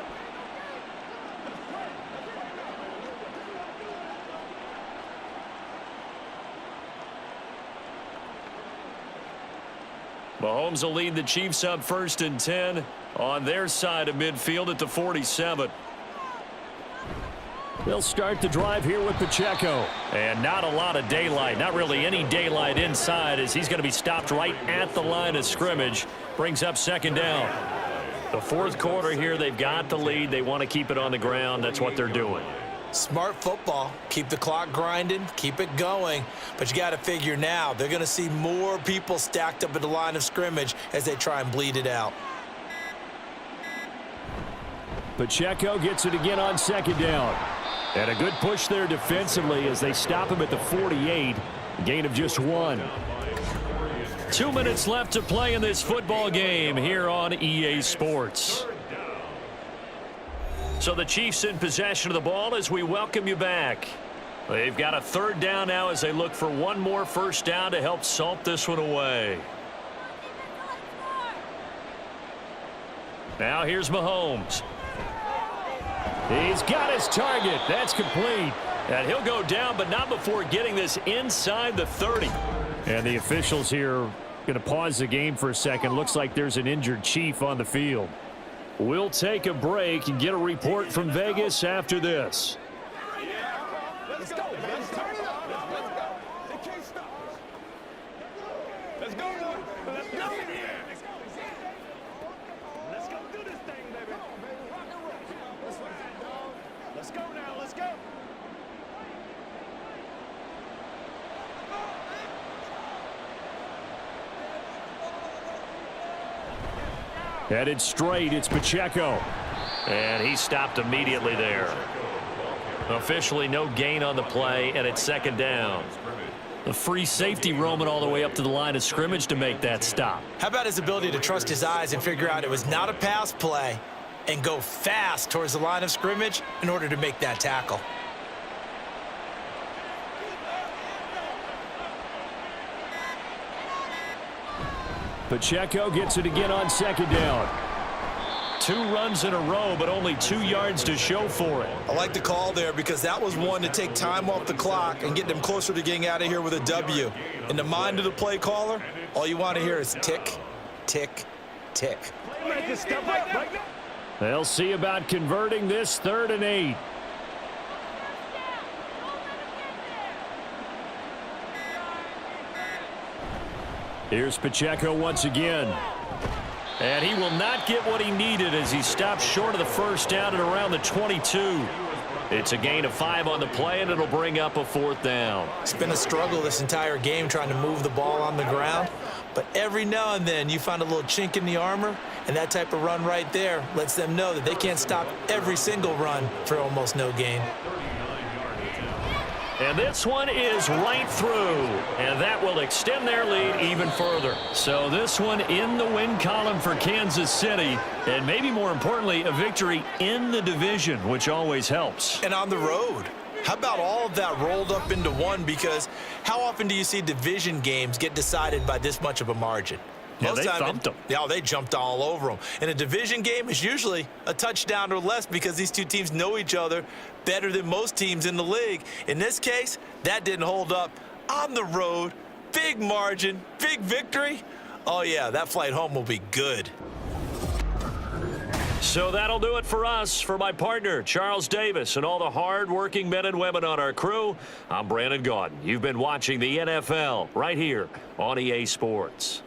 Mahomes will lead the Chiefs up 1st and 10 on their side of midfield at the 47. They'll start the drive here with Pacheco. And not a lot of daylight, not really any daylight inside as he's going to be stopped right at the line of scrimmage. Brings up 2nd down. The 4th quarter here, they've got the lead. They want to keep it on the ground. That's what they're doing. Smart football. Keep the clock grinding, keep it going. But you got to figure now, they're going to see more people stacked up at the line of scrimmage as they try and bleed it out. Pacheco gets it again on 2nd down. And a good push there defensively as they stop him at the 48. A gain of just 1. 2 minutes left to play in this football game here on EA Sports. So the Chiefs in possession of the ball as we welcome you back. They've got a 3rd down now as they look for one more 1st down to help salt this one away. Now here's Mahomes. He's got his target. That's complete. And he'll go down, but not before getting this inside the 30. And the officials here Going to pause the game for a second. Looks like there's an injured Chief on the field. We'll take a break and get a report from Vegas after this. Let's go. Let's turn it up. Let's go. They can't stop us. Let's go, boy. Let's go. Let's go do this thing, baby. Come on, baby. Rock and roll. Let's ride, dog. Let's go now. Let's go. Headed straight, it's Pacheco. And he stopped immediately there. Officially no gain on the play, and it's second down. A free safety roaming all the way up to the line of scrimmage to make that stop. How about his ability to trust his eyes and figure out it was not a pass play and go fast towards the line of scrimmage in order to make that tackle? Pacheco gets it again on second down. 2 runs in a row, but only 2 yards to show for it. I like the call there because that was one to take time off the clock and get them closer to getting out of here with a W. In the mind of the play caller, all you want to hear is tick, tick, tick. They'll see about converting this 3rd and 8. Here's Pacheco once again. And he will not get what he needed as he stops short of the first down at around the 22. It's a gain of 5 on the play, and it'll bring up a 4th down. It's been a struggle this entire game trying to move the ball on the ground. But every now and then you find a little chink in the armor, and that type of run right there lets them know that they can't stop every single run for almost no gain. And this one is right through, and that will extend their lead even further. So this one in the win column for Kansas City, and maybe more importantly, a victory in the division, which always helps. And on the road. How about all of that rolled up into one? Because how often do you see division games get decided by this much of a margin? Yeah, they thumped them. Yeah, they jumped all over them. And a division game is usually a touchdown or less because these two teams know each other better than most teams in the league. In this case, that didn't hold up. On the road, big margin, big victory. Oh, yeah, that flight home will be good. So that'll do it for us. For my partner, Charles Davis, and all the hard-working men and women on our crew, I'm Brandon Gaudin. You've been watching the NFL right here on EA Sports.